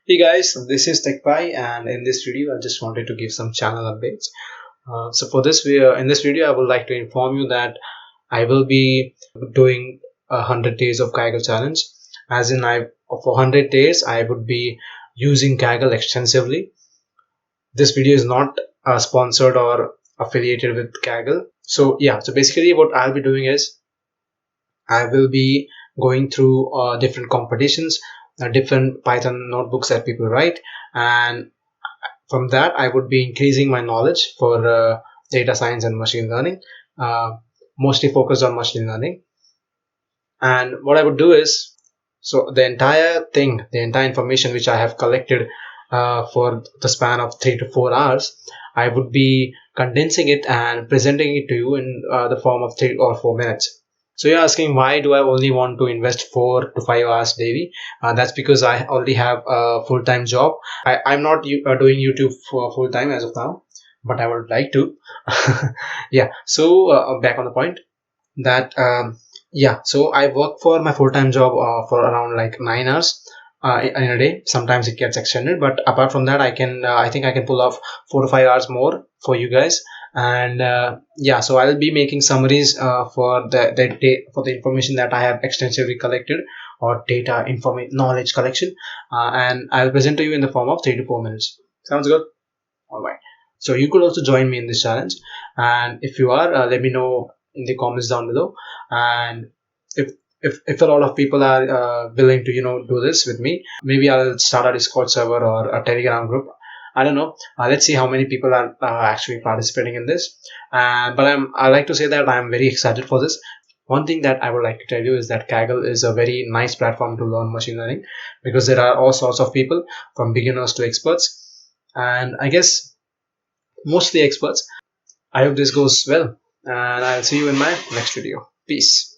Hey guys, this is TechPie, and in this video, I just wanted to give some channel updates. So for this, in this video, I would like to inform you that I will be doing 100 days of Kaggle challenge. As in, for 100 days, I would be using Kaggle extensively. This video is not sponsored or affiliated with Kaggle. So yeah, so basically, what I'll be doing is I will be going through different competitions, different Python notebooks that people write, and from that I would be increasing my knowledge for data science and machine learning, uh, mostly focused on machine learning. And what I would do is, so the entire information which I have collected for the span of 3 to 4 hours, I would be condensing it and presenting it to you in the form of 3 or 4 minutes. So you're asking, why do I only want to invest 4 to 5 hours daily? That's because I already have a full-time job. I'm not doing YouTube for full-time as of now, but I would like to. Yeah. So back on the point that yeah, so I work for my full-time job for around like 9 hours in a day. Sometimes it gets extended, but apart from that, I think I can pull off 4 to 5 hours more for you guys. And yeah, so I'll be making summaries for for the information that I have extensively collected, or data information knowledge collection, and I'll present to you in the form of 3 to 4 minutes. Sounds good? All right. So you could also join me in this challenge, and if you are, let me know in the comments down below. And if if a lot of people are willing to do this with me, maybe I'll start a Discord server or a Telegram group. I don't know. Let's see how many people are actually participating in this. But I like to say that I'm very excited for this. One thing that I would like to tell you is that Kaggle is a very nice platform to learn machine learning, because there are all sorts of people, from beginners to experts, and I guess mostly experts. I hope this goes well, and I'll see you in my next video. Peace.